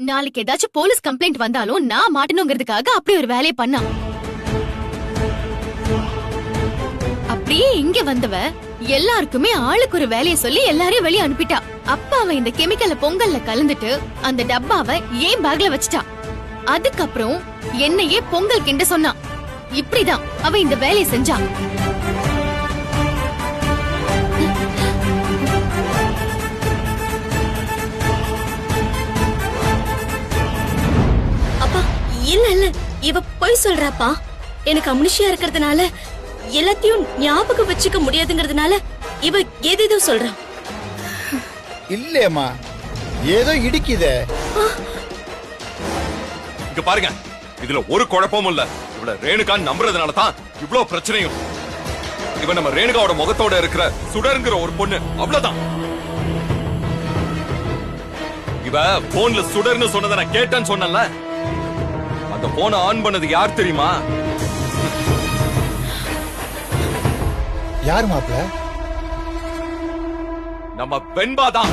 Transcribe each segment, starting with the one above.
நாளைக்கு ஏதாச்சும் police complaint வந்தாலும் நான் மாட்டணுங்கிறதுக்காக அப்படி ஒரு வேலையை பண்ணா. அப்படியே இங்க வந்தவ எல்லாருக்குமே ஆளுக்கு ஒரு வேலையை சொல்லி எல்லாரையும் வெளியே அனுப்பிட்டா. அப்ப அவ இந்த கெமிக்கல பொங்கல்ல கலந்துட்டு அந்த டப்பாவை ஏன் பேக்ல வச்சுட்டா. அதுக்கப்புறம் என்னையே பொங்கல் கிண்ட சொன்னா. இப்படிதான் அவ இந்த வேலையை செஞ்சா. அப்பா இல்ல இல்ல, இவ பொய் சொல்றாப்பா. எனக்கு அம்னிஷியா இருக்கிறதுனால எல்லாத்தையும் ஞாபகம் வச்சுக்க முடியாதுங்கிறதுனால இவ ஏதேதோ சொல்றா. இல்லையம்மா, ஏதோ இடிக்குதே. இங்க பாருங்க, இதுல ஒரு குழப்பமும் இல்ல. இவள ரேணுகான்னு நம்புறதுனால தான் இவ்ளோ பிரச்சனையும். இவ நம்ம ரேணுகாவோட முகத்தோட இருக்கிற சுடர்ங்கிற ஒரு பொண்ணு, அவ்வளவுதான். இவ போன்ல சுடர்னு சொன்னதை நான் கேட்டேன்னு சொன்னல. அந்த போனை ஆன் பண்ணது யார் தெரியுமா? யார் மாப்ள? நம்ம வெண்பா தான்.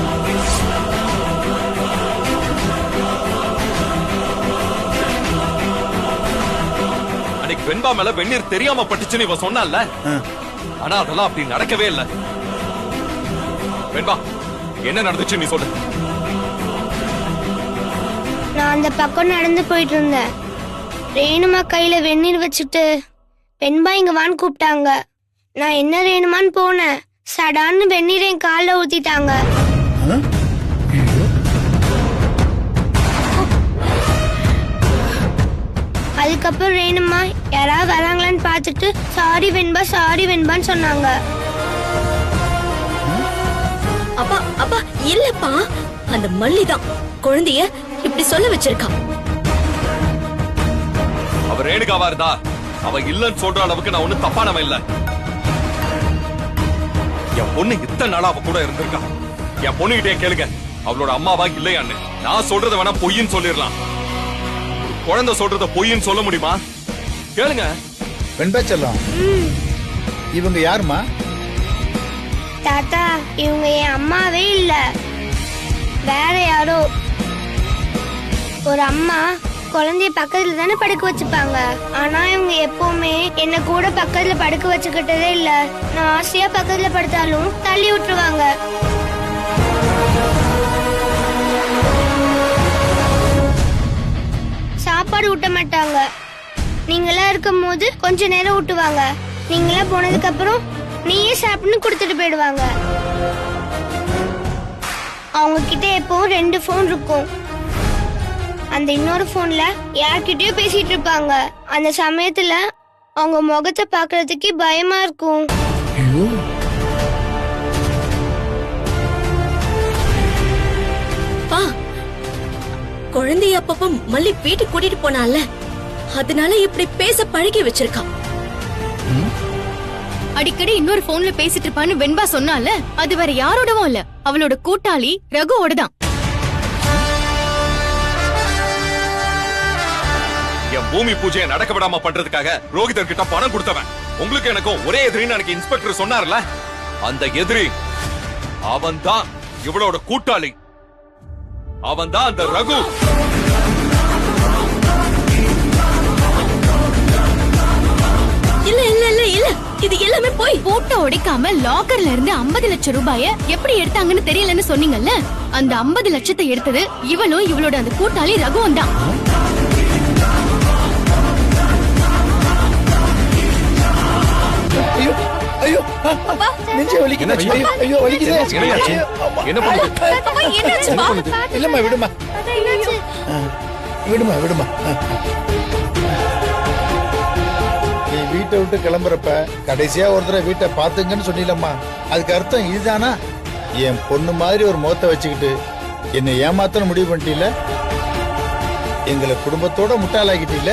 அன்னைக்கு வெண்பா மேல வெந்நீர் தெரியாம பட்டுச்சுன்னு இவன் சொன்னான்ல. ஆனா அதெல்லாம் அப்படி நடக்கவே இல்ல. வெண்பா, என்ன நடந்துச்சு நீ சொல்லு. நான் அந்த பக்கம் நடந்து போயிட்டு இருந்தேன். ரேணுமா கையில வெந்நீர் வச்சுட்டு வெண்பா இங்க வான்னு கூப்பிட்டாங்க. நான் என்ன ரேணுமான்னு போனேன். சடான்னு வெந்நீர் என் காலில் ஊத்திட்டாங்க. அதுக்கப்புறம் ரேணுமா யாராவது வராங்களான்னு பார்த்துட்டு சாரி வெண்பா சாரி வெண்பான்னு சொன்னாங்க. அப்பா அப்பா இல்லப்பா, அந்த மல்லிதான் குழந்தைய இப்படி சொல்ல வச்சிருக்கா. அவ ரேணுகாவா இருந்தா அவ இல்லன்னு சொல்ற அளவுக்கு நான் ஒண்ணு தப்பானவன் இல்ல. என் பொண்ணு இத்தனை நாளா அவ கூட இருந்திருக்கா. என் பொண்ணுகிட்டே கேளுங்க, அவளோட அம்மாவா இல்லையான்னு. நான் சொல்றத வேணா பொய்ன்னு சொல்லிடலாம். குழந்தை சொல்றத பொய்ன்னு சொல்ல முடியுமா? கேளுங்க. வெண்பா செல்லம், இவங்க யாருமா? தாத்தா, இவங்க என் அம்மாவே இல்ல, வேற யாரோ. ஒரு அம்மா குழந்தைய பக்கத்துல தானே படுக்க வச்சுப்பாங்க. ஆனா இவங்க எப்பவுமே என்ன கூட பக்கத்துல படுக்க வச்சுக்கிட்டதே இல்ல. நான் ஆசையா பக்கத்துல படுத்தாலும் தள்ளி விட்டுருவாங்க. சாப்பாடு ஊட்ட மாட்டாங்க. நீங்களா இருக்கும் போது கொஞ்ச நேரம் ஊட்டுவாங்க. நீங்களா போனதுக்கு அப்புறம் நீயே சாப்பிட்டு கொடுத்துட்டு போயிடுவாங்க. அவங்க கிட்ட எப்பவும் 2 போன் இருக்கும். அந்த இன்னொரு போன்ல யார்கிட்டயோ பேசிட்டு இருப்பாங்க. அந்த சமயத்துல அவங்க முகத்தை பாக்குறதுக்கு பயமா இருக்கும். பா, குழந்தைய அப்பப்ப மல்லி வீட்டுக்கு கூட்டிட்டு போனால, அதனால இப்படி பேச பழகி வச்சிருக்கா. அடிக்கடி இன்னொரு போன்ல பேசிட்டு இருப்பான்னு வெண்பா சொன்னால. அது வேற யாரோடவும் இல்ல, அவளோட கூட்டாளி ரகுவோட தான். என் பூமி பூஜையை நடக்க விடாம பண்றதுக்காக ரோஹிதர் கிட்ட பணம் கொடுத்தவன். உங்களுக்கு எனக்கும் ஒரே எதிரின்னு எனக்கு இன்ஸ்பெக்டர் சொன்னார்ல. அந்த எதிரி அவன் தான் இவளோட கூட்டாளி. அவன் தான் அந்த ரகு. இல்ல இல்ல இல்ல இல்ல, இது எல்லாமே போய். போட்டோ உடைக்காம லாக்கர்ல இருந்து 50 லட்சம் ரூபாய எப்படி எடுத்தாங்கன்னு தெரியலன்னு சொன்னீங்கல்ல. அந்த 50 லட்சத்தை எடுத்தது இவளும் இவளோட அந்த கூட்டாளி ரகுவும் தான். ஐயோ ஐயோ, நெஞ்சு வலிக்குது. ஐயோ வலிக்குது. என்ன பண்ணுது? இல்லம்மா, விடுமா விடுமா விடுமா. நீ வீட்டை விட்டு கிளம்புறப்ப கடைசியா ஒரு தடவை வீட்டை பாத்துங்கன்னு சொன்னீங்களம்மா. அதுக்கு அர்த்தம் இதுதானா? என் பொண்ணு மாதிரி ஒரு முகத்தை வச்சுக்கிட்டு என்னை ஏமாத்தணும் முடிவு பண்ணிட்டீல. எங்களை குடும்பத்தோட முட்டாளாக்கிட்டீல.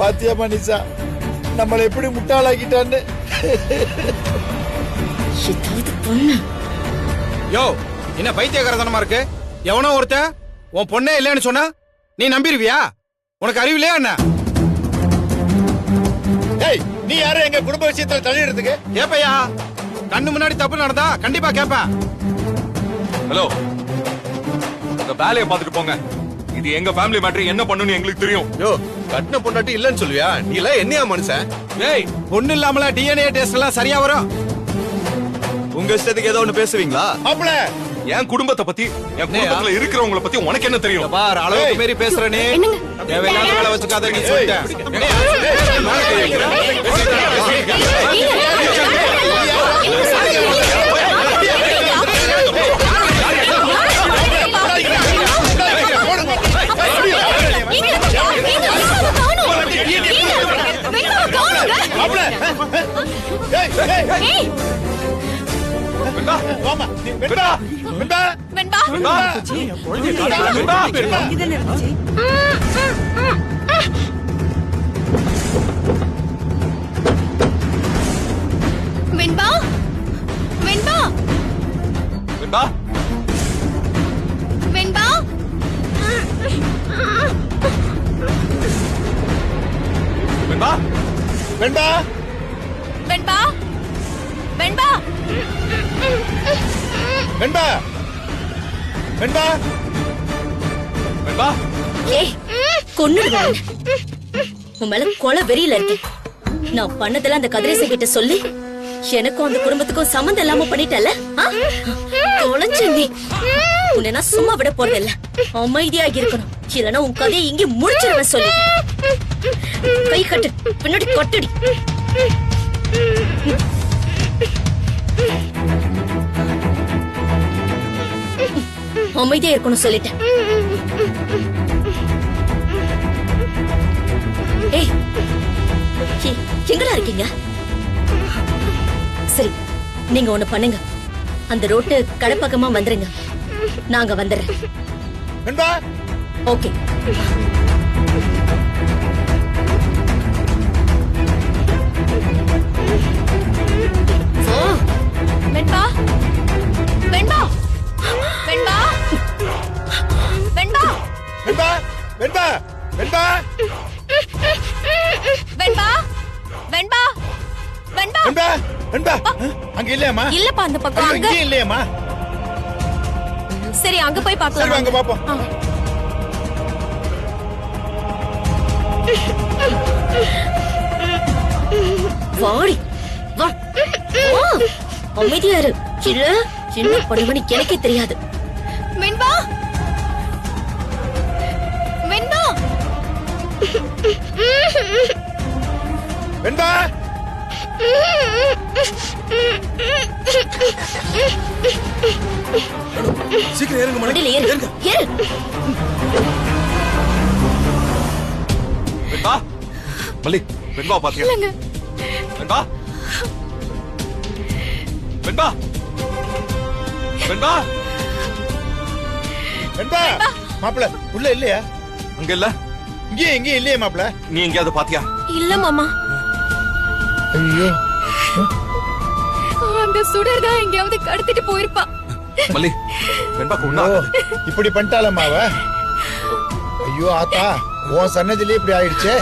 பாத்தியாமா நிசா, நம்மளை எப்படி முட்டாளாக்கிட்டான்னு. யோ, என்ன பைத்தியக்காரத்தனமா இருக்கு? எவனோ ஒருத்தன் உன் பொண்ணே இல்லைன்னு சொன்னா நீ நம்பிருவியா? உனக்கு அறிவில்லையா என்ன? டேய் நீ யாரு எங்க குடும்ப விஷயத்துல தலையிடுறதுக்கு? கேப்பையா கண்ணு முன்னாடி தப்பு நடந்தா கண்டிப்பா கேப்பேன். ஹலோ, இந்த வேலையை பார்த்துட்டு போங்க. இது எங்க ஃபேமிலி மேட்டர், என்ன பண்ணுன்னு எங்களுக்கு தெரியும். யோ கட்டின பொண்டாட்டி இல்லன்னு சொல்லுவியா? நீ எல்லாம் என்னையா மனுஷன்? ஏய், ஒண்ணு இல்லாமல டிஎன்ஏ டெஸ்ட் எல்லாம் சரியா வரும். உங்க இஷ்டத்துக்கு ஏதோ ஒண்ணு பேசுவீங்களா? மாப்பிள என் குடும்பத்தை பத்தி, என் குடும்பத்துல இருக்கிறவங்கள பத்தி உனக்கு என்ன தெரியும்? பார் அளவுக்கு மீறி பேசுற நீ. தேவையில்லாத வேலை வச்சுக்காத நீ சொல்லிட்டேன். மேல கை வைக்கிறேன். மாப்பிள டேய் டேய் ஏய், வெண்பா, வாமா வெண்பா வெண்பா வெண்பா, வெண்பா, வெண்பா, வெண்பா, வெண்பா, வெண்பா, வெண்பா. வெண்பா, வெண்பா வெண்பா, வெண்பா, வெண்பா வெண்பா வெண்பா. ஏய் கொன்னுடுவேன். உன் மேல கொலை வெறியில இருக்கேன். நான் பண்ணதெல்லாம் அந்த கதிரேசன் கிட்ட சொல்லி எனக்கும் அந்த குடும்பத்துக்கும் சம்மந்தம் இல்லாம பண்ணிட்டல. தொலைஞ்ச நீ. உன்னை நான் சும்மா விட போறதில்ல. அமைதியா இருக்கணும், இல்லைன்னா உன் கதையை இங்கே முடிச்சிருவேன் சொல்லி. கை கட்டு, பின்னாடி கொட்டடி. அமைதியா இருக்கணும் சொல்லிட்டேன். ஏய் எங்கடா இருக்கீங்க? சரி நீங்க ஒண்ணு பண்ணுங்க, அந்த ரோட்டு கடப்பக்கமா வந்துருங்க, நாங்க வந்துடுறேன். வெண்பா ஓகே. வெண்பா, வெண்பா, வெண்பா, வெண்பா, வெண்பா வெண்பா வெண்பா வெண்பா, வெண்பா, வெண்பா. வெண்பா வெண்பா அங்க இல்லையாமா? இல்லப்பா, அந்த பக்கம். ஐயோ, அங்க. இங்கேயும் இல்லையாமா? சரி, அங்க போய் சரி பார்க்கலாம். வாங்க பாப்போம். வாடி வா. வா. அமைதியா இரு, இல்ல என்ன பண்ணுவனு எனக்கே தெரியாது. வெண்பா, வெண்பா, வெண்பா சீக்கிரம் ஏறுங்க மேடம். வண்டியில ஏறு ஏறு. வெண்பா, மல்லி, வெண்பா பாத்தியா? இல்லங்க. வெண்பா, வெண்பா, வெண்பா, வெண்பா மாப்பிள உள்ள இல்லையா? அங்க இல்ல. இங்கேயும் இல்லையா மாப்பிள? நீ எங்கேயாவது பாத்தியா? இல்ல மாமா, ஐயோ அந்த சுடர் தான் எங்கேயாவது கடத்திட்டு போயிருப்பா. மல்லி, வெண்பாக்கு ஓ, ஒண்ணா இப்படி பண்ணிட்டாலம்மா அவ. ஐயோ ஆத்தா, உன் சன்னதிலே இப்படி ஆயிடுச்சே.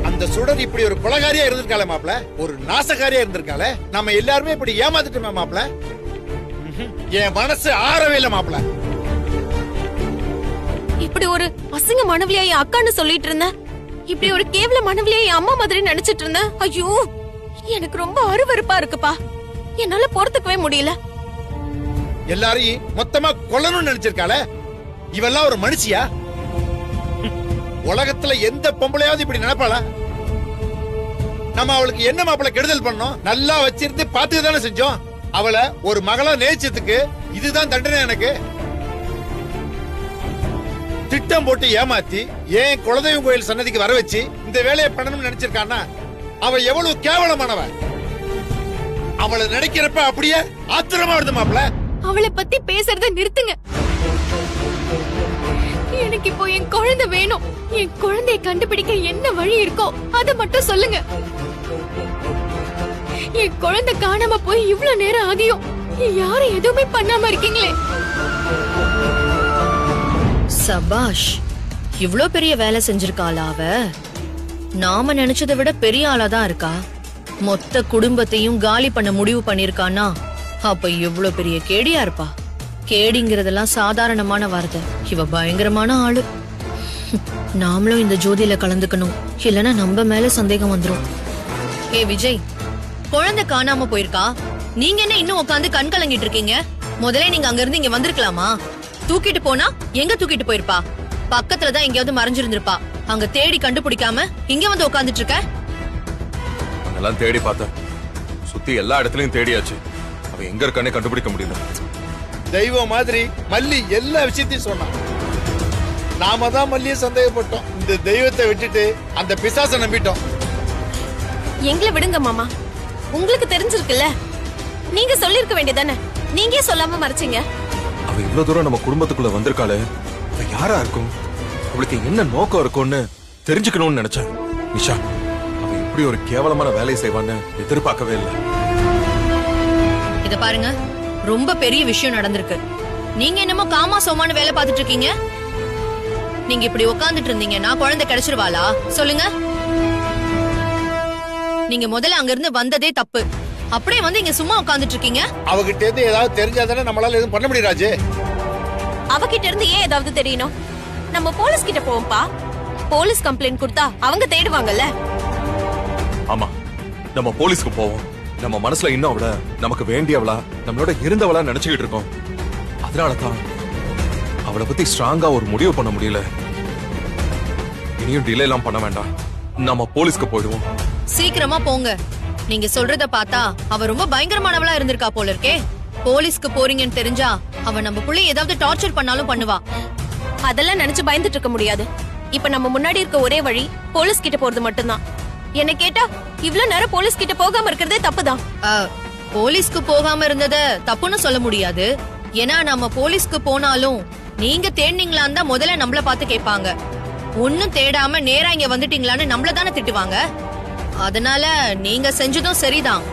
அந்த சுடர் இப்படி ஒரு கொலகாரியா இருந்திருக்காளே மாப்ள, ஒரு நாசகாரியா இருந்திருக்காளே. நம்ம எல்லாருமே இப்படி ஏமாத்திட்டோமே மாப்ள. என் மனசு ஆறவே இல்ல மாப்ள. இப்படி ஒரு அசிங்க மனவிலியா என் அக்கான்னு சொல்லிட்டு இருந்தேன். இப்படி ஒரு கேவல மனவிலியா என் அம்மா மாதிரி நினைச்சிட்டு இருந்தேன். ஐயோ, எனக்கு ரொம்ப அருவருப்பா இருக்குப்பா. என்னால பொறுத்துக்கவே முடியல. எல்லாரையும் மொத்தமா கொல்லணும்னு நினைச்சிருக்காளே. இவெல்லாம் ஒரு மனுஷியா? உலகத்துல எந்த பொம்பளையாவது இப்படி நினைப்பாளா? நம்ம அவளுக்கு என்ன மாப்பிள கெடுதல் பண்ணோம்? நல்லா வச்சிருந்து பார்த்து தானே செஞ்சோம். அவளை ஒரு மகளா நேசிச்சதுக்கு இதுதான் தண்டனை எனக்கு. திட்டம் போட்டு ஏமாத்தி ஏன் குலதெய்வம் கோயில் சன்னதிக்கு வர வச்சு இந்த வேலையை பண்ணணும்னு நினைச்சிருக்கான்னா அவ எவ்வளவு கேவலமானவ. அவளை நினைக்கிறப்ப அப்படியே ஆத்திரமா வருது மாப்பிள. அவளை பத்தி பேசுறத நிறுத்துங்க. எனக்கு இப்போ என் குழந்தை வேணும். என் குழந்தைய கண்டுபிடிக்க என்ன வழி இருக்கோ அத மட்டும் சொல்லுங்க. என் குழந்தை காணாம போய் இவ்ளோ நேரம் ஆகியும் யாரும் எதுவுமே பண்ணாம இருக்கீங்களே. சபாஷ், இவ்ளோ பெரிய வேலை செஞ்சிருக்காளா அவ? நாம நினைச்சதை விட பெரிய ஆளாதான் இருக்கா. மொத்த குடும்பத்தையும் காலி பண்ண முடிவு பண்ணிருக்கானா அப்ப இவ்ளோ பெரிய கேடியா இருப்பா. கேடிங்கிறதெல்லாம் சாதாரணமான வார்த்தை, இவ பயங்கரமான ஆளு. நாமளும் இந்த ஜோதியில கலந்துக்கணும், இல்லனா நம்ம மேல சந்தேகம் வந்துரும். ஏ விஜய், குழந்தை காணாம போயிருக்கா, நீங்க என்ன இன்னும் உட்காந்து கண் கலங்கிட்டு இருக்கீங்க? முதல்ல நீங்க அங்க இருந்து இங்க வந்திருக்கலாமா? தூக்கிட்டு போனா எங்க தூக்கிட்டு போயிருப்பா? பக்கத்துலதான் எங்கேயாவது மறைஞ்சிருந்திருப்பா. அங்க தேடி கண்டுபிடிக்காம இங்க வந்து உட்காந்துட்டு இருக்க. அதெல்லாம் தேடி பார்த்தேன், சுத்தி எல்லா இடத்துலயும் தேடியாச்சு. அவ எங்க இருக்கானே கண்டுபிடிக்க முடியல. தெய்வம் மாதிரி மல்லி எல்லா விஷயத்தையும் சொன்னான். நாம தான் மல்லியை சந்தேகப்பட்டோம். இந்த தெய்வத்தை விட்டுட்டு அந்த பிசாசை நம்பிட்டோம். எங்களை விடுங்க மாமா, உங்களுக்கு தெரிஞ்சிருக்குல்ல, நீங்க சொல்லிருக்க வேண்டியதானே. நீங்க சொல்லாம மறைச்சீங்க. அவ இவ்வளவு தூரம் நம்ம குடும்பத்துக்குள்ள வந்திருக்காளே, அவ யாரா இருக்கும், அவளுக்கு என்ன நோக்கம் இருக்கும்னு தெரிஞ்சுக்கணும்னு நினைச்சேன். நிஷா, அவ இப்படி ஒரு கேவலமான வேலையை செய்வான்னு எதிர்பார்க்கவே இல்லை. இத பாருங்க, ரொம்ப பெரிய விஷயம் நடந்திருக்கு. நீங்க என்னமோ காமா சோமான வேலை பார்த்துட்டு இருக்கீங்க. நீங்க இப்படி உட்கார்ந்துட்டு இருந்தீங்கன்னா குழந்தை கிடைச்சிருவாளா சொல்லுங்க? நீங்க முதல்ல அங்க இருந்து வந்ததே தப்பு. அப்படியே வந்து இங்க சும்மா உட்கார்ந்துட்டு இருக்கீங்க. அவகிட்ட இருந்து ஏதாவது தெரிஞ்சாதானே நம்மளால எதுவும் பண்ண முடியும் ராஜு. அவகிட்ட இருந்து ஏன் ஏதாவது தெரியணும்? நம்ம போலீஸ் கிட்ட போவோம்பா. போலீஸ் கம்ப்ளைண்ட் கொடுத்தா அவங்க தேடுவாங்கல்ல. ஆமா, நம்ம போலீஸ்க்கு போவோம். நம்ம மனசுல இன்னும் அவள நமக்கு வேண்டியவளா, நம்மளோட இருந்தவளா நினைச்சுக்கிட்டு இருக்கோம். அதனாலதான் அவளை பத்தி ஸ்ட்ராங்கா ஒரு முடிவு பண்ண முடியல. இனியும் டிலே எல்லாம் பண்ண வேண்டாம், நம்ம போலீஸ்க்கு போயிடுவோம். சீக்கிரமா போங்க. நீங்க சொல்றத பார்த்தா அவ ரொம்ப பயங்கரமானவளா இருந்திருக்கா போல இருக்கே. போலீஸ்க்கு போறீங்கன்னு தெரிஞ்சா அவ நம்ம புள்ளை ஏதாவது டார்ச்சர் பண்ணாலும் பண்ணுவா. அதெல்லாம் நினைச்சு பயந்துட்டு இருக்க முடியாது. இப்ப நம்ம முன்னாடி இருக்க ஒரே வழி போலீஸ் கிட்ட போறது மட்டும்தான். என்ன கேட்டா இவ்ளோ நேரம் போலீஸ் கிட்ட போகாம இருக்கிறதே தப்புதான். போலீஸ்க்கு போகாம இருந்தத தப்புன்னு சொல்ல முடியாது. ஏன்னா நம்ம போலீஸ்க்கு போனாலும் நீங்க தேடினீங்களான்னு தான் முதல்ல நம்மள பார்த்து கேட்பாங்க. ஒன்னும் தேடாம நேரா இங்க வந்துட்டீங்களான்னு நம்மள தானே திட்டுவாங்க. அதனால நீங்க செஞ்சதும் சரிதான்.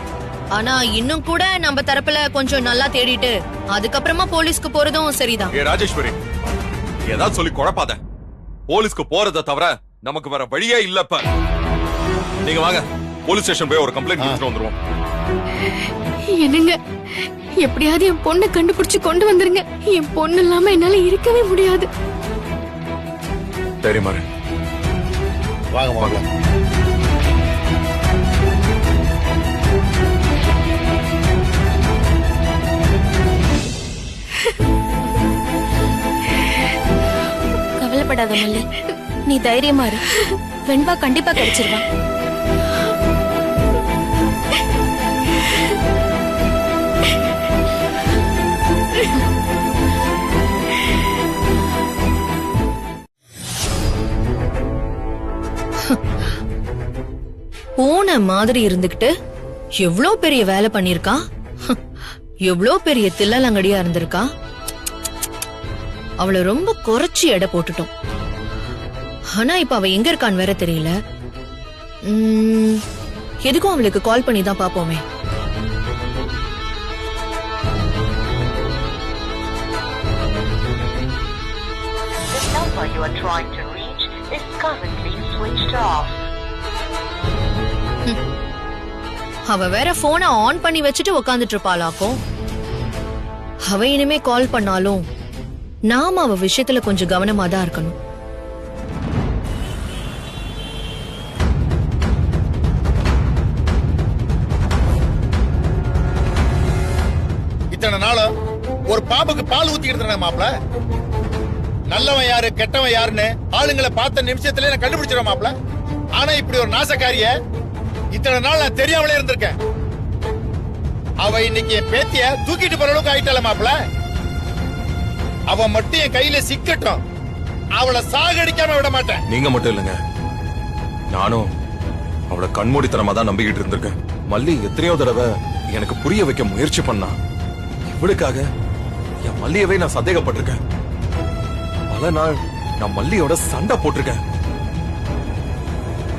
ஆனா இன்னும் கூட நம்ம தரப்புல கொஞ்சம் நல்லா தேடிட்டு அதுக்கப்புறமா போலீஸ்க்கு போறதும் சரிதான். ஏ ராஜேஸ்வரி, ஏதாவது சொல்லி குழப்பாத. போலீஸ்க்கு போறத தவிர நமக்கு வேற வழியே இல்லப்ப. நீங்க வாங்க, போலீஸ் ஸ்டேஷன் போய் ஒரு கம்ப்ளைண்ட் கொடுத்துட்டு வந்துருவோம். என்னங்க, எப்படியாவது என் பொண்ணை கண்டுபிடிச்சு கொண்டு வந்துருங்க. என் பொண்ணு இல்லாம என்னால இருக்கவே முடியாது. சரி மாறு, வாங்க வாங்க. கவலைப்படாத மல்லி, நீ தைரியமா இரு. வெண்பா கண்டிப்பா கிடைச்சிருவா. போன மாதிரி இருந்துகிட்டு எவ்ளோ பெரிய வேலை பண்ணிருக்கா. எவ்ளோ பெரிய தில்லலங்கடியா இருந்திருக்கா. அவளை ரொம்ப குறைச்சி எடை போட்டுட்டோம். ஆனா இப்ப அவ எங்க இருக்கான்னு வேற தெரியல. எதுக்கும் அவளுக்கு கால் பண்ணி தான் பாப்போமே. You are trying to reach is currently switched off. அவ வேற போனை ஆன் பண்ணி வச்சுட்டு உக்காந்துட்டு இருப்பாளாக்கும். அவ இனிமே கால் பண்ணாலும் நாம அவ விஷயத்துல கொஞ்சம் கவனமா தான் இருக்கணும். இத்தனை நாளும் ஒரு பாம்புக்கு பால் ஊத்திக்கிட்டு இருந்தா மாப்ள. நல்லவன் யாரு கெட்டவன் யாருன்னு ஆளுங்களை பார்த்த நிமிஷத்துல நான் கண்டுபிடிச்சிடும் மாப்ள. ஆனா இப்படி ஒரு நாசக்காரிய இத்தனை நாள் நான் தெரியாமலே இருந்திருக்கேன். அவ இன்னைக்கு என் பேத்திய தூக்கிட்டு போற அளவுக்கு ஆயிட்டால மாப்ள. அவ மட்டும் என் கையில சிக்கட்டும், அவளை சாகடிக்காம விட மாட்டேன். நீங்க மட்டும் இல்லைங்க, நானும் அவளை கண்மூடித்தனமா தான் நம்பிக்கிட்டு இருந்திருக்கேன். மல்லி எத்தனையோ தடவை எனக்கு புரிய வைக்க முயற்சி பண்ணா. இவளுக்காக என் மல்லியவே நான் சந்தேகப்பட்டிருக்கேன். பல நாள் நான் மல்லியோட சண்டை போட்டிருக்கேன்.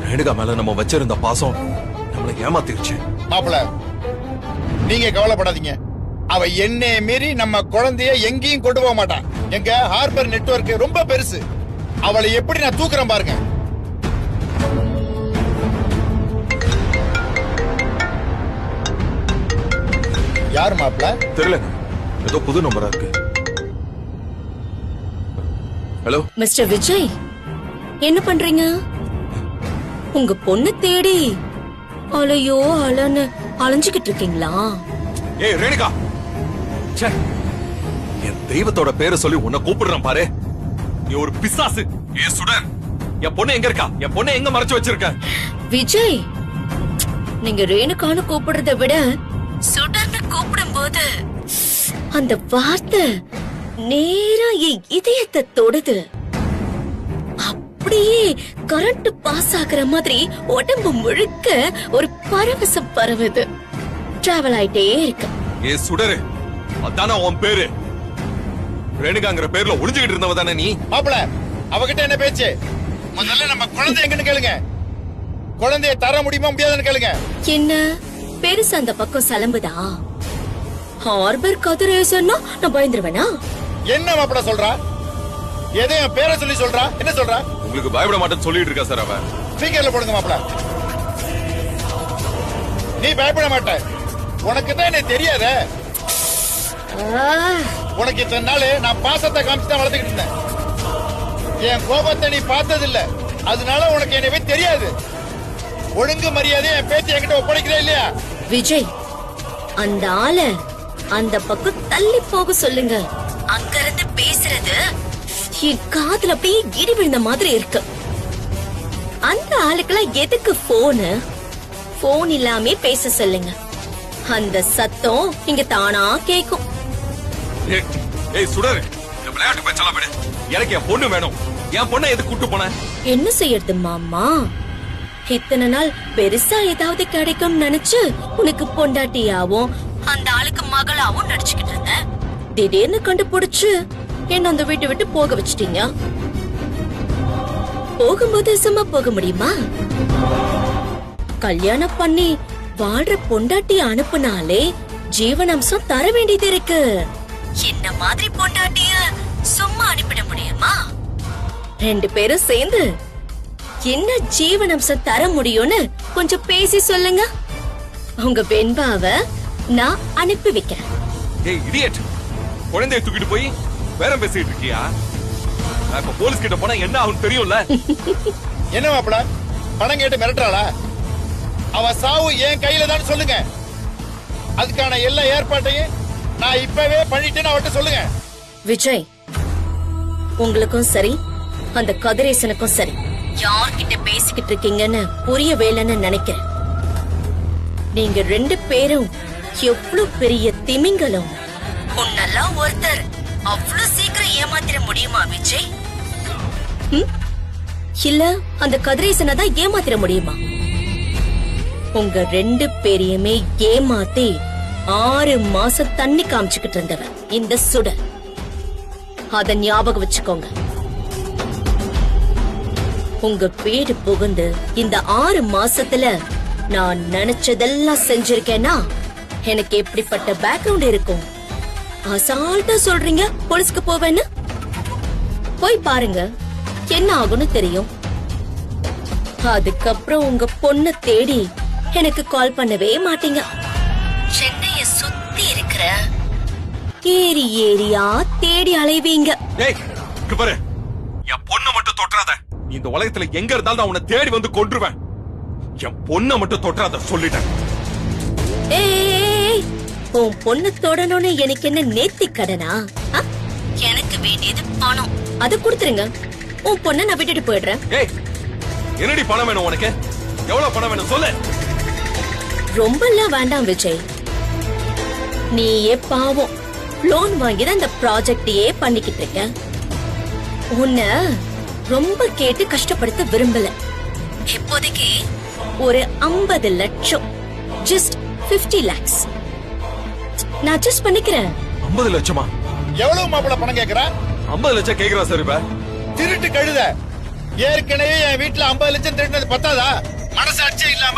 ரேணுகா மேல நம்ம வச்சிருந்த பாசம் நம்மளை ஏமாத்திருச்சு. மாப்பிள நீங்க கவலைப்படாதீங்க. அவ என்னைய மீறி நம்ம குழந்தைய எங்கேயும் கொண்டு போக மாட்டான். எங்க ஹார்பர் நெட்வொர்க் ரொம்ப பெருசு. அவளை எப்படி நான் தூக்குறேன் பாருங்க. யார் மாப்பிள? தெரியல, ஏதோ புது நம்பரா இருக்கு. ஹலோ மிஸ்டர் விஜய், என்ன பண்றீங்க? உங்க பொண்ணு தேடி அலையோ அலன்னு அலைஞ்சுகிட்டு இருக்கீங்களா? ஏய் ரேணுகா, ச்சே, என் தெய்வத்தோட பேரை சொல்லி உன்னை கூப்பிடுறேன் பாரு. நீ ஒரு பிசாசு. ஏ சுடர், என் பொண்ணு எங்க இருக்கா? என் பொண்ணு எங்க மறைச்சு வச்சிருக்க? விஜய், நீங்க ரேணுகான்னு கூப்பிடுறத விட சுடர்னு கூப்பிடும் போது அந்த வார்த்தை நேரா என் இதயத்தை தொடுது. அப்படியே கரண்ட் பாஸ் ஆகுற மாதிரி உடம்பு முழுக்க ஒரு பரவசம் பரவுது. டிராவல் ஆயிட்டே இருக்கு. ஏ சுடரு, அதான உன் பேரு? ரேணுகாங்கிற பேர்ல ஒளிஞ்சுகிட்டு இருந்தவ தானே நீ? மாப்பிள அவகிட்ட என்ன பேச்சு? முதல்ல நம்ம குழந்தை எங்கன்னு கேளுங்க. குழந்தைய தர முடியுமா முடியாதுன்னு கேளுங்க. என்ன பெருசு அந்த பக்கம் சலம்புதா? ஹார்பர் கதிரேசன்னா நான் பயந்துருவேனா? என்ன மாப்பிள சொல்றா? எதையும் பேரை சொல்லி சொல்றா? என்ன சொல்றா? உங்களுக்கு பயப்பட மாட்டேன்னு சொல்லிட்டு இருக்கா சார் அவ. ஸ்பீக்கர்ல போடுங்க மாப்பிள. நீ பயப்பட மாட்ட. உனக்கு தான் என்ன தெரியாதே. உனக்கு இத்தனை நாள் நான் பாசத்தை காமிச்சு தான் வளர்த்துக்கிட்டு இருந்தேன். என் கோபத்தை நீ பார்த்ததில்ல, அதனால உனக்கு என்னவே தெரியாது. ஒழுங்கு மரியாதை என் பேச்சு என்கிட்ட ஒப்படைக்கிறே இல்லையா? விஜய், அந்த ஆள அந்த பக்கம் தள்ளி போக சொல்லுங்க. அங்க இருந்து பேசுறது என் காதுல அப்படியே இடி விழுந்த மாதிரி இருக்கு. அந்த ஆளுக்கெல்லாம் எதுக்கு போனு? போன் இல்லாமே பேச சொல்லுங்க. அந்த சத்தம் இங்க தானா கேக்கும். ஏய் சுடரு, இந்த விளையாட்டு பேச்செல்லாம் விடு. எனக்கு என் பொண்ணு வேணும். என் பொண்ணை எதுக்கு கூட்டு போன? என்ன செய்யறது மாமா? இத்தனை நாள் பெருசா ஏதாவது கிடைக்கும் நினைச்சு உனக்கு பொண்டாட்டியாவும் அந்த ஆளுக்கு மகளாவும் நடிச்சுக்கிட்டு இருந்த. திடீர்னு கண்டுபிடிச்சு என்ன அந்த வீட்டை விட்டு போக வச்சிட்டீங்க. போகும்போது சும்மா போக முடியுமா? கல்யாணம் பண்ணி வாழ்ற பொண்டாட்டி அனுப்புனாலே ஜீவனாம்சம் தர வேண்டியது இருக்கு. என்ன மாதிரி பொண்டாட்டிய சும்மா அனுப்பிட முடியுமா? ரெண்டு பேரும் சேர்ந்து என்ன ஜீவனாம்சம் தர முடியும்னு கொஞ்சம் பேசி சொல்லுங்க. உங்க வெண்பாவை நான் அனுப்பி வைக்கிறேன். ஏய் இடியட், குழந்தையை தூக்கிட்டு போய் பேரம் பேசிட்டு இருக்கியா? நான் இப்ப போலீஸ் கிட்ட போனா என்ன ஆகும் தெரியும்ல? என்ன மாப்பிள பணம் கேட்டு மிரட்டுறாளா? அவ சாவு என் கையில தான் சொல்லுங்க. அதுக்கான எல்லா ஏற்பாட்டையும் நான் இப்பவே பண்ணிட்டேன்னு அவட்ட சொல்லுங்க. விஜய், உங்களுக்கும் சரி அந்த கதிரேசனுக்கும் சரி, யார்கிட்ட பேசிக்கிட்டு இருக்கீங்கன்னு புரியவேலன்னு நினைக்கிறேன். நீங்க ரெண்டு பேரும் எவ்வளவு பெரிய திமிங்கலம். உன்னெல்லாம் ஒருத்தர் அவ்வளவு சீக்கிரம் ஏமாத்திர முடியுமா விஜய்? இல்ல அந்த கதிரேசனை தான் ஏமாத்திர முடியுமா? உங்க ரெண்டு பேரையுமே ஏமாத்தி 6 மாசம் தண்ணி காமிச்சுக்கிட்டு இருந்தவன் இந்த சுடர். அத ஞாபகம் வச்சுக்கோங்க. உங்க வீடு புகுந்து இந்த 6 மாசத்துல நான் நினைச்சதெல்லாம் செஞ்சிருக்கேன்னா எனக்கு எப்படிப்பட்ட பேக்ரவுண்ட் இருக்கும்? அசால்ட்டா சொல்றீங்க போலீஸ்க்கு போவேன்னு. போய் பாருங்க, என்ன ஆகும்னு தெரியும். அதுக்கப்புறம் உங்க பொண்ணு தேடி எனக்கு கால் பண்ணவே மாட்டீங்க. சென்னைய சுத்தி இருக்கிற ஏரியா தேடி அலைவீங்க. ஏய் இங்க பாரு, என் பொண்ணை மட்டும் தொட்டுறாத. நீ இந்த உலகத்துல எங்க இருந்தாலும் நான் உன்னை தேடி வந்து கொன்றுவேன். என் பொண்ணை மட்டும் தொட்டுறாத சொல்லிட்டேன். ஏய், உன் பொண்ணு தொடணும்னு எனக்கு என்ன நேர்த்தி கடனா? எனக்கு வேண்டியது பணம், அது கொடுத்துருங்க. உன் பொண்ணை நான் விட்டுட்டு போயிடுறேன். ஏய் என்னடி பணம் வேணும் உனக்கு? எவ்வளவு பணம் வேணும் சொல்லு. ரொம்ப எல்லாம் வேண்டாம் விஜய். நீயே பாவம் லோன் வாங்கிதான் இந்த ப்ராஜெக்டையே பண்ணிக்கிட்டு இருக்க. உன்னை ரொம்ப கேட்டு கஷ்டப்படுத்த விரும்பல. இப்போதைக்கு ஒரு 50 லட்சம், ஜஸ்ட் 50 lakhs நான் அட்ஜஸ்ட் பண்ணிக்கிறேன். 50 லட்சமா? எவ்வளவு மாப்பிள பணம் கேக்குற? 50 லட்சம் கேக்குறா சார் இப்ப. திருட்டு கழுத. ஏற்கனவே என் வீட்டுல 50 லட்சம் திருடினது பத்தாதா? மனசாட்சியே இல்லாம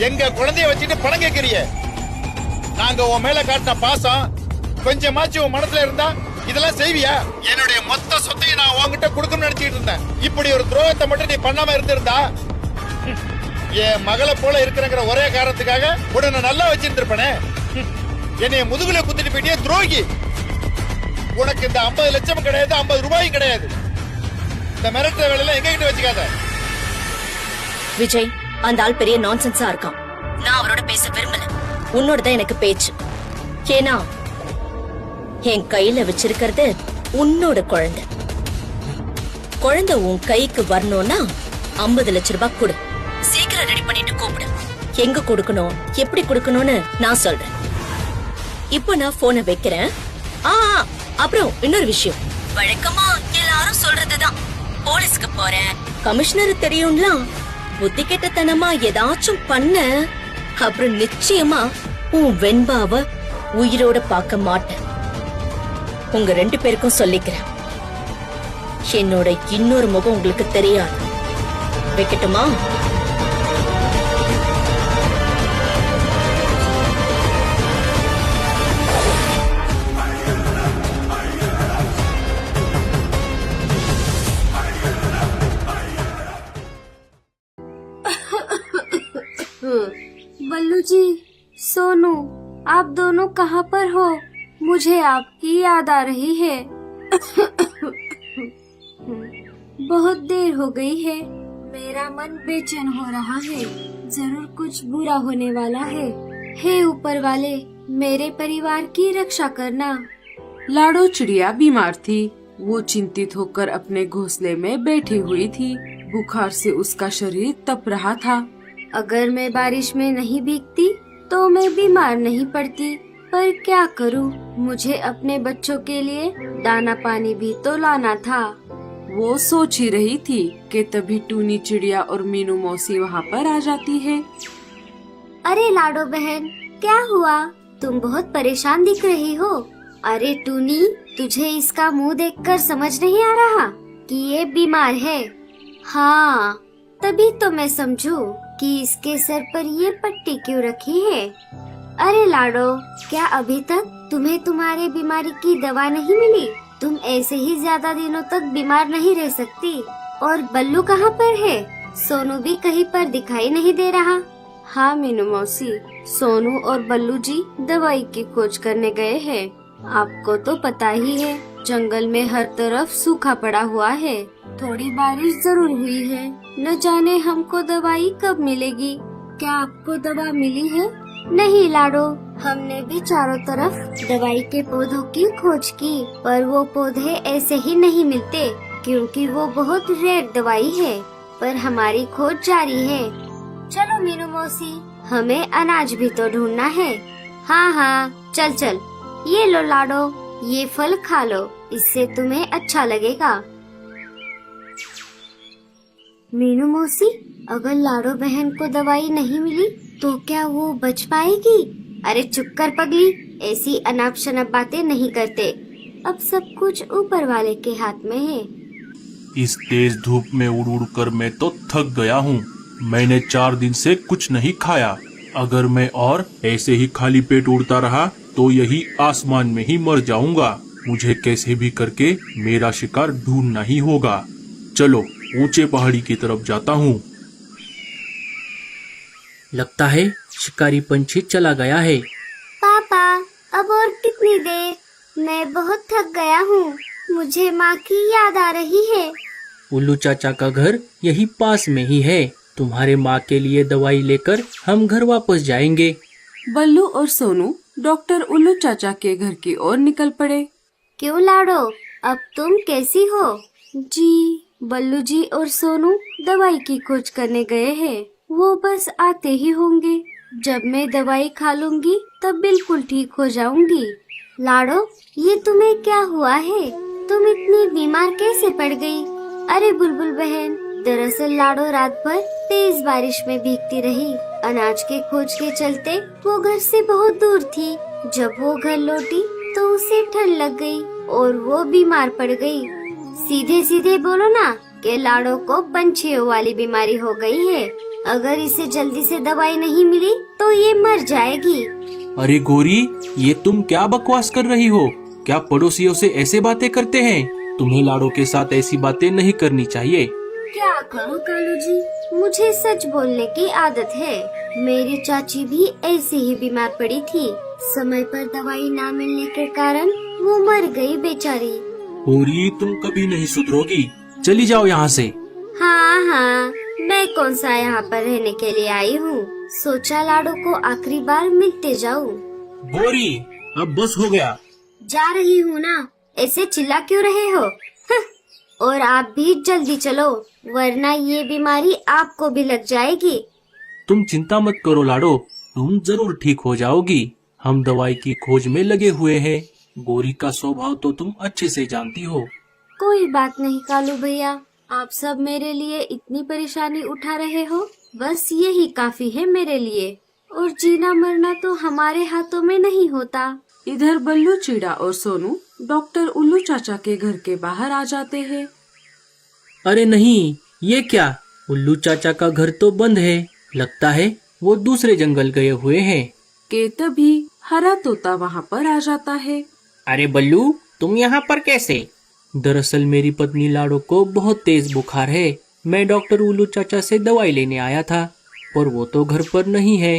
எங்க குழந்தைய வச்சுட்டு பணம் கேட்கறிய. நாங்க உன் மேல காட்டின பாசம் கொஞ்சமாச்சும் உன் மனசுல இருந்தா இதெல்லாம் செய்வியா? என்னுடைய மொத்த சொத்தையும் நான் உன்கிட்ட கொடுக்கணும்னு நினைச்சிட்டு இருந்தேன். இப்படி ஒரு துரோகத்தை மட்டும் நீ பண்ணாம இருந்திருந்தா என் மகளை போல இருக்கிறங்கிற ஒரே காரணத்துக்காக உடனே நல்லா வச்சிருந்திருப்பனே. என்னைய முதுகுல குத்திட்டு போயிட்டே துரோகி. உனக்கு இந்த 50 லட்சம் கிடையாது, 50 ரூபாயும் கிடையாது. இந்த மிரட்டுற வேலையெல்லாம் எங்க கிட்ட வச்சுக்காத. விஜய், அந்த ஆள் பெரிய நான்சென்ஸா இருக்கான். நான் அவரோட பேச விரும்பல. உன்னோடதான் எனக்கு பேச்சு. ஏன்னா என் கையில வச்சிருக்கிறது உன்னோட குழந்தை. குழந்தை உன் கைக்கு வரணும்னா 50 லட்சம் ரூபாய் கொடு. சீக்கிரம் ரெடி பண்ணிட்டு கூப்பிடு. எங்க கொடுக்கணும், எப்படி கொடுக்கணும்னு நான் சொல்றேன். இப்போ நான் போனை வைக்கிறேன். அப்புறம் இன்னொரு விஷயம், வழக்கமா எல்லாரும் சொல்றதுதான், போலீஸ்க்கு போறேன், கமிஷனர் தெரியும்லாம். புத்தி கெட்டத்தனமா ஏதாச்சும் பண்ண அப்புறம் நிச்சயமா உன் வெண்பாவ உயிரோட பார்க்க மாட்டேன். உங்க 2 பேருக்கும் சொல்லிக்கிறேன், என்னோட இன்னொரு முகம் உங்களுக்கு தெரியாது. வைக்கட்டுமா? बल्लू जी, सोनू, आप दोनों कहाँ पर हो? मुझे आपकी याद आ रही है। बहुत देर हो गई है, मेरा मन बेचैन हो रहा है। जरूर कुछ बुरा होने वाला है। हे ऊपर वाले, मेरे परिवार की रक्षा करना। लाडो चिड़िया बीमार थी। वो चिंतित होकर अपने घोंसले में बैठी हुई थी। बुखार से उसका शरीर तप रहा था। अगर मैं बारिश में नहीं भीगती तो मैं बीमार नहीं पड़ती, पर क्या करूं? मुझे अपने बच्चों के लिए दाना पानी भी तो लाना था। वो सोच ही रही थी कि तभी टूनी चिड़िया और मीनू मौसी वहाँ पर आ जाती है। अरे लाडो बहन, क्या हुआ? तुम बहुत परेशान दिख रही हो। अरे टूनी, तुझे इसका मुंह देखकर समझ नहीं आ रहा कि ये बीमार है? हाँ, तभी तो मैं समझू कि इसके सर पर ये पट्टी क्यों रखी है। अरे लाडो, क्या अभी तक तुम्हें तुम्हारे बीमारी की दवा नहीं मिली? तुम ऐसे ही ज्यादा दिनों तक बीमार नहीं रह सकती। और बल्लू कहाँ पर है? सोनू भी कहीं पर दिखाई नहीं दे रहा। हाँ मीनू मौसी, सोनू और बल्लू जी दवाई की खोज करने गए हैं। आपको तो पता ही है, जंगल में हर तरफ सूखा पड़ा हुआ है। थोड़ी बारिश जरूर हुई है, न जाने हमको दवाई कब मिलेगी। क्या आपको दवा मिली है? नहीं लाडो, हमने भी चारों तरफ दवाई के पौधों की खोज की, पर वो पौधे ऐसे ही नहीं मिलते, क्योंकि वो बहुत रेयर दवाई है। पर हमारी खोज जारी है। चलो मीनू मौसी, हमें अनाज भी तो ढूंढना है। हाँ हाँ, चल चल। ये लो लाडो, ये फल खा लो, इससे तुम्हें अच्छा लगेगा। मीनू मौसी, अगर लाडो बहन को दवाई नहीं मिली तो क्या वो बच पाएगी? अरे चुप कर पगली, ऐसी अनाप शनाप बातें नहीं करते। अब सब कुछ ऊपर वाले के हाथ में है। इस तेज धूप में उड़ उड़ कर मैं तो थक गया हूँ। मैंने 4 दिन से कुछ नहीं खाया। अगर मैं और ऐसे ही खाली पेट उड़ता रहा तो यही आसमान में ही मर जाऊंगा। मुझे कैसे भी करके मेरा शिकार ढूंढना ही होगा। चलो ऊंचे पहाड़ी की तरफ जाता हूँ। लगता है शिकारी पंछी चला गया है। पापा, अब और कितनी देर? मैं बहुत थक गया हूँ। मुझे माँ की याद आ रही है। उल्लू चाचा का घर यही पास में ही है। तुम्हारे माँ के लिए दवाई लेकर हम घर वापस जाएंगे। बल्लू और सोनू डॉक्टर उल्लू चाचा के घर की ओर निकल पड़े। क्यों लाडो, अब तुम कैसी हो? जी, बल्लू जी और सोनू दवाई की खोज करने गए हैं। वो बस आते ही होंगे। जब मैं दवाई खा लूंगी तब बिल्कुल ठीक हो जाऊंगी। लाडो, ये तुम्हें क्या हुआ है? तुम इतनी बीमार कैसे पड़ गई? अरे बुलबुल बहन, दरअसल लाडो रात भर तेज बारिश में भीगती रही। अनाज के खोज के चलते वो घर से बहुत दूर थी। जब वो घर लौटी तो उसे ठंड लग गई और वो बीमार पड़ गई। सीधे सीधे बोलो ना कि लाडो को पंछियों वाली बीमारी हो गई है। अगर इसे जल्दी से दवाई नहीं मिली तो ये मर जाएगी। अरे गोरी, ये तुम क्या बकवास कर रही हो? क्या पड़ोसियों से ऐसे बातें करते हैं? तुम्हें लाडो के साथ ऐसी बातें नहीं करनी चाहिए। क्या करूं कालू जी, मुझे सच बोलने की आदत है। मेरी चाची भी ऐसे ही बीमार पड़ी थी। समय पर दवाई ना मिलने के कारण वो मर गई बेचारी। गोरी, तुम कभी नहीं सुधरोगी। चली जाओ यहाँ से। हाँ हाँ, मैं कौन सा यहाँ पर रहने के लिए आई हूँ। सोचा लाडो को आखिरी बार मिलते जाऊँ। गोरी, अब बस हो गया। जा रही हूँ ना, ऐसे चिल्ला क्यों रहे हो? और आप भी जल्दी चलो, वरना ये बीमारी आपको भी लग जाएगी। तुम चिंता मत करो लाडो, तुम जरूर ठीक हो जाओगी। हम दवाई की खोज में लगे हुए हैं। गोरी का स्वभाव तो तुम अच्छे से जानती हो। कोई बात नहीं कालू भैया, आप सब मेरे लिए इतनी परेशानी उठा रहे हो, बस यही काफी है मेरे लिए। और जीना मरना तो हमारे हाथों में नहीं होता। इधर बल्लू चिड़ा और सोनू डॉक्टर उल्लू चाचा के घर के बाहर आ जाते हैं। अरे नहीं, ये क्या? उल्लू चाचा का घर तो बंद है। लगता है वो दूसरे जंगल गए हुए हैं। के तभी हरा तोता वहाँ पर आ जाता है। अरे बल्लू, तुम यहाँ पर कैसे? दरअसल मेरी पत्नी लाडो को बहुत तेज बुखार है। मैं डॉक्टर उल्लू चाचा से दवाई लेने आया था, पर वो तो घर पर नहीं है।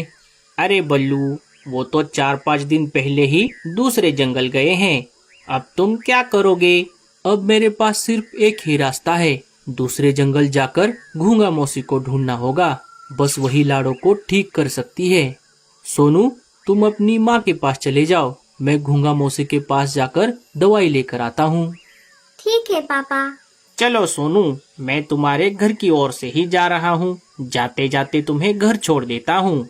अरे बल्लू, वो तो 4-5 दिन पहले ही दूसरे जंगल गए हैं। अब तुम क्या करोगे? अब मेरे पास सिर्फ एक ही रास्ता है, दूसरे जंगल जाकर घूंगा मौसी को ढूंढना होगा। बस वही लाडो को ठीक कर सकती है। सोनू, तुम अपनी माँ के पास चले जाओ, मैं घूंगा मौसी के पास जाकर दवाई लेकर आता हूँ। ठीक है पापा। चलो सोनू, मैं तुम्हारे घर की ओर से ही जा रहा हूँ। जाते जाते तुम्हें घर छोड़ देता हूँ।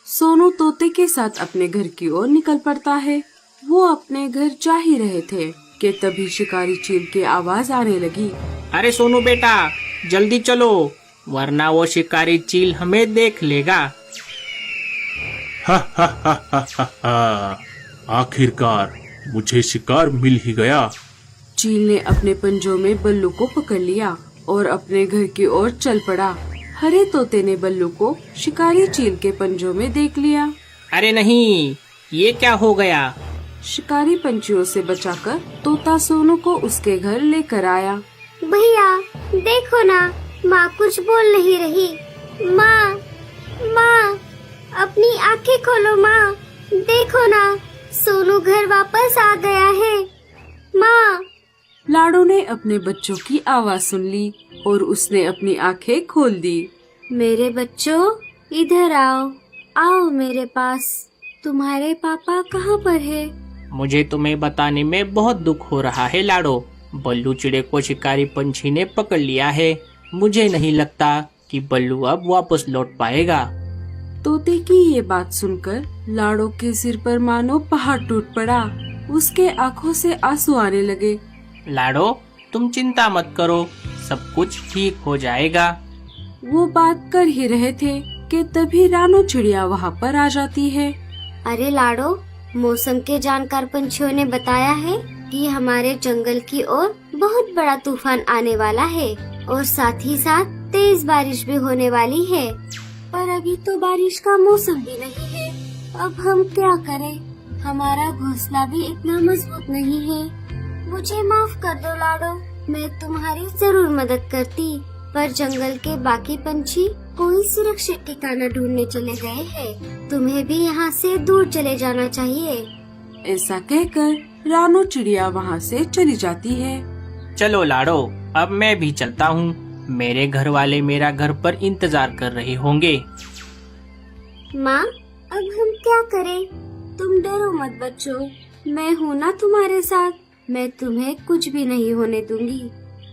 सोनू तोते के साथ अपने घर की ओर निकल पड़ता है। वो अपने घर जा ही रहे थे कि तभी शिकारी चील की आवाज आने लगी। अरे सोनू बेटा, जल्दी चलो, वरना वो शिकारी चील हमें देख लेगा। हा हा हा हा हा हा। आखिरकार मुझे शिकार मिल ही गया। चील ने अपने पंजों में बल्लू को पकड़ लिया और अपने घर की ओर चल पड़ा। हरे तोते ने बल्लू को शिकारी चील के पंजों में देख लिया। अरे नहीं, ये क्या हो गया? शिकारी पंछियों से बचाकर तोता सोनू को उसके घर लेकर आया। भैया देखो ना, माँ कुछ बोल नहीं रही। माँ, माँ, अपनी आंखें खोलो माँ, देखो ना, सोनू घर वापस आ गया है। माँ। लाडो ने अपने बच्चों की आवाज सुन ली और उसने अपनी आंखें खोल दी। मेरे बच्चों, इधर आओ, आओ मेरे पास। तुम्हारे पापा कहाँ पर है? मुझे तुम्हें बताने में बहुत दुख हो रहा है लाडो। बल्लू चिड़े को शिकारी पंछी ने पकड़ लिया है। मुझे नहीं लगता कि बल्लू अब वापस लौट पाएगा। तोते की ये बात सुनकर लाडो के सिर पर मानो पहाड़ टूट पड़ा। उसके आंखों से आंसू आने लगे। लाडो, तुम चिंता मत करो, सब कुछ ठीक हो जाएगा। वो बात कर ही रहे थे कि तभी रानो चिड़िया वहाँ पर आ जाती है। अरे लाडो, मौसम के जानकार पंछियों ने बताया है कि हमारे जंगल की ओर बहुत बड़ा तूफान आने वाला है और साथ ही साथ तेज बारिश भी होने वाली है। पर अभी तो बारिश का मौसम भी नहीं है। अब हम क्या करें? हमारा घोंसला भी इतना मजबूत नहीं है। मुझे माफ कर दो लाडो, मैं तुम्हारी जरूर मदद करती, पर जंगल के बाकी पंछी कोई सुरक्षित ठिकाना ढूंढने चले गए हैं। तुम्हें भी यहाँ से दूर चले जाना चाहिए। ऐसा कहकर रानो चिड़िया वहाँ से चली जाती है। चलो लाडो, अब मैं भी चलता हूँ। मेरे घर वाले मेरा घर पर इंतजार कर रहे होंगे। माँ, अब हम क्या करें? तुम डरो मत बच्चों, मैं हूँ ना तुम्हारे साथ। मैं तुम्हें कुछ भी नहीं होने दूंगी।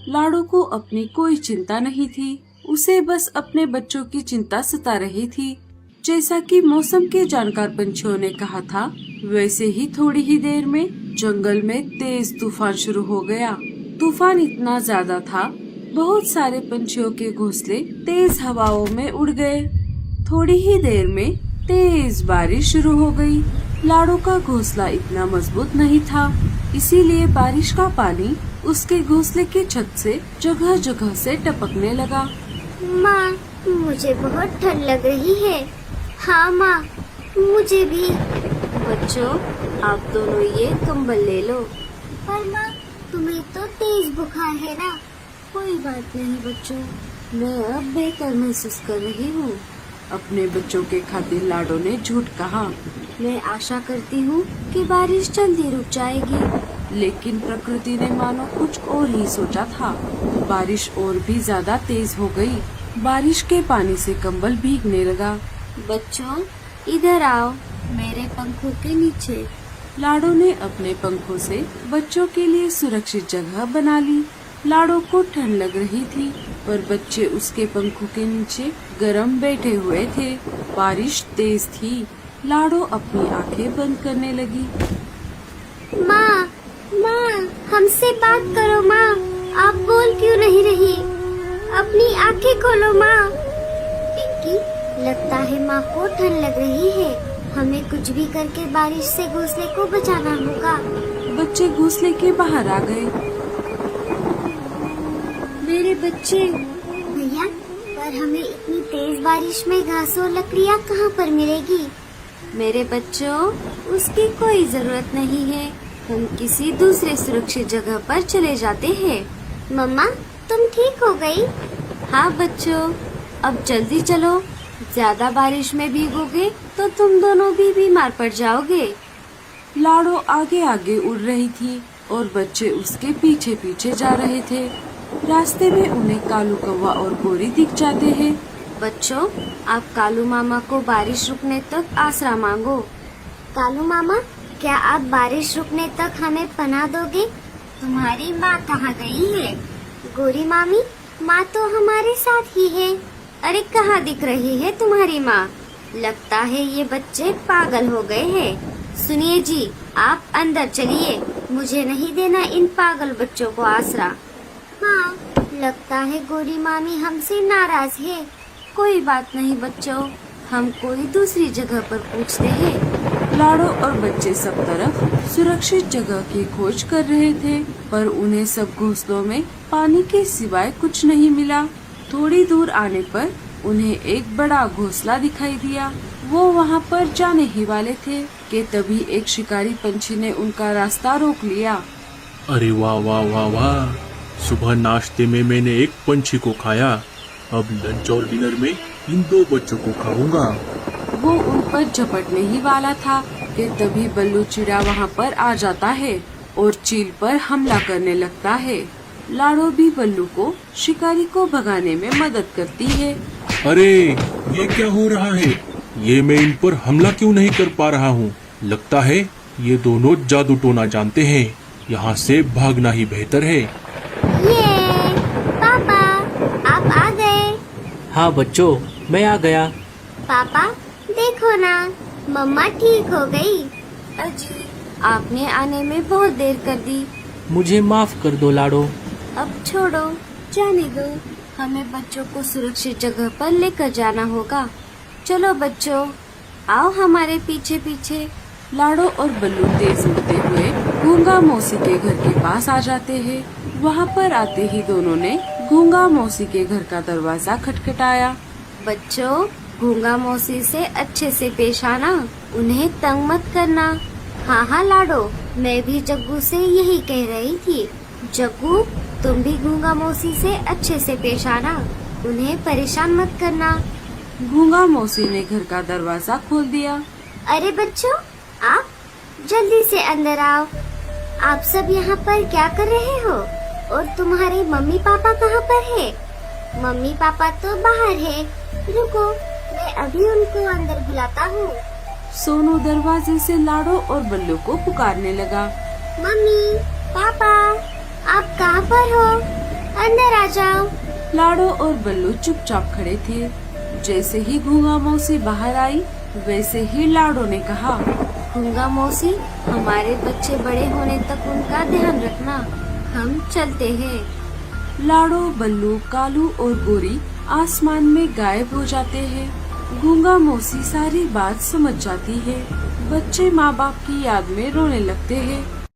लाडो को अपनी कोई चिंता नहीं थी, उसे बस अपने बच्चों की चिंता सता रही थी। जैसा कि मौसम के जानकार पंछियों ने कहा था, वैसे ही थोड़ी ही देर में जंगल में तेज तूफान शुरू हो गया। तूफान इतना ज्यादा था, बहुत सारे पंछियों के घोंसले तेज हवाओं में उड़ गए। थोड़ी ही देर में तेज बारिश शुरू हो गई। लाडो का घोंसला इतना मजबूत नहीं था। इसीलिए बारिश का पानी उसके घोंसले की छत से जगह जगह से टपकने लगा। माँ, मुझे बहुत ठंड लग रही है। हाँ माँ, मुझे भी। बच्चों, आप दोनों ये कंबल ले लो। पर माँ, तुम्हें तो तेज बुखार है ना। कोई बात नहीं बच्चों, मैं अब बेहतर महसूस कर रही हूँ। अपने बच्चों के खातिर लाडो ने झूठ कहा। मैं आशा करती हूँ कि बारिश जल्दी रुक जाएगी, लेकिन प्रकृति ने मानो कुछ और ही सोचा था। बारिश और भी ज्यादा तेज हो गई। बारिश के पानी से कंबल भीगने लगा। बच्चों, इधर आओ, मेरे पंखों के नीचे। लाडो ने अपने पंखों से बच्चों के लिए सुरक्षित जगह बना ली। लाडो को ठंड लग रही थी, पर बच्चे उसके पंखों के नीचे गरम बैठे हुए थे। बारिश तेज थी। लाडो अपनी आंखें बंद करने लगी। माँ, माँ, हमसे बात करो माँ। आप बोल क्यों नहीं रही? अपनी आंखें खोलो माँ। पिंकी, लगता है माँ को ठंड लग रही है। हमें कुछ भी करके बारिश से घोंसले को बचाना होगा। बच्चे घोंसले के बाहर आ गए। मेरे बच्चे। भैया, पर हमें इतनी तेज बारिश में घास और लकड़ियाँ कहाँ पर मिलेगी? मेरे बच्चों, उसकी कोई जरूरत नहीं है। हम किसी दूसरे सुरक्षित जगह पर चले जाते हैं। मम्मा, तुम ठीक हो गई? हाँ बच्चों, अब जल्दी चलो। ज्यादा बारिश में भीगोगे तो तुम दोनों भी बीमार पड़ जाओगे। लाडो आगे आगे उड़ रही थी और बच्चे उसके पीछे पीछे जा रहे थे। रास्ते में उन्हें कालू कौवा और गोरी दिख जाते हैं। बच्चों, आप कालू मामा को बारिश रुकने तक आसरा मांगो। कालू मामा, क्या आप बारिश रुकने तक हमें पनाह दोगे? तुम्हारी माँ कहाँ गई है? गोरी मामी, माँ तो हमारे साथ ही है। अरे कहाँ दिख रही है तुम्हारी माँ? लगता है ये बच्चे पागल हो गए हैं। सुनिए जी, आप अंदर चलिए। मुझे नहीं देना इन पागल बच्चों को आसरा। हाँ, लगता है गोरी मामी हमसे नाराज है। कोई बात नहीं बच्चों, हम कोई दूसरी जगह पर पूछते हैं। लाडो और बच्चे सब तरफ सुरक्षित जगह की खोज कर रहे थे, पर उन्हें सब घोंसलों में पानी के सिवाय कुछ नहीं मिला। थोड़ी दूर आने पर उन्हें एक बड़ा घोंसला दिखाई दिया। वो वहाँ पर जाने ही वाले थे कि तभी एक शिकारी पंछी ने उनका रास्ता रोक लिया। अरे वाह वाह वाह वाह, सुबह नाश्ते में मैंने एक पंछी को खाया, अब लंच और डिनर में इन दो बच्चों को खाऊंगा। वो उन पर झपटने ही वाला था कि तभी बल्लू चिड़ा वहाँ पर आ जाता है और चील पर हमला करने लगता है। लाडो भी बल्लू को शिकारी को भगाने में मदद करती है। अरे ये क्या हो रहा है? ये मैं इन पर हमला क्यों नहीं कर पा रहा हूँ? लगता है ये दोनों जादू टोना जानते हैं। यहाँ से भागना ही बेहतर है। ये पापा, आप आ गए। हाँ बच्चों, मैं आ गया। पापा देखो ना, मम्मा ठीक हो गई। अजी, आपने आने में बहुत देर कर दी। मुझे माफ कर दो लाडो। अब छोड़ो, जाने दो। हमें बच्चों को सुरक्षित जगह पर लेकर जाना होगा। चलो बच्चों, आओ हमारे पीछे पीछे। लाडो और बल्लू तेज उड़ते हुए गूंगा मौसी के घर के पास आ जाते हैं। वहाँ पर आते ही दोनों ने गूंगा मौसी के घर का दरवाजा खटखटाया। बच्चों, गूंगा मौसी से अच्छे से पेश आना, उन्हें तंग मत करना। हाँ हाँ लाडो, मैं भी जग्गू से यही कह रही थी। जग्गू, तुम भी गूंगा मौसी से अच्छे से पेश आना, उन्हें परेशान मत करना। गूंगा मौसी ने घर का दरवाजा खोल दिया। अरे बच्चों, आप जल्दी से अंदर आओ। आप सब यहाँ पर क्या कर रहे हो? और तुम्हारे मम्मी पापा कहाँ पर है? मम्मी पापा तो बाहर है। रुको, मैं अभी उनको अंदर बुलाता हूँ। सोनू दरवाजे से लाडो और बल्लू को पुकारने लगा। मम्मी, पापा, आप कहाँ पर हो? अंदर आ जाओ। लाडो और बल्लू चुपचाप खड़े थे। जैसे ही गूंगा मौसी बाहर आई, वैसे ही लाडो ने कहा, गूंगा मौसी, हमारे बच्चे बड़े होने तक उनका ध्यान रखना, हम चलते हैं। लाडो, बल्लू, कालू और गोरी आसमान में गायब हो जाते हैं। गूंगा मौसी सारी बात समझ जाती है। बच्चे माँ बाप की याद में रोने लगते हैं।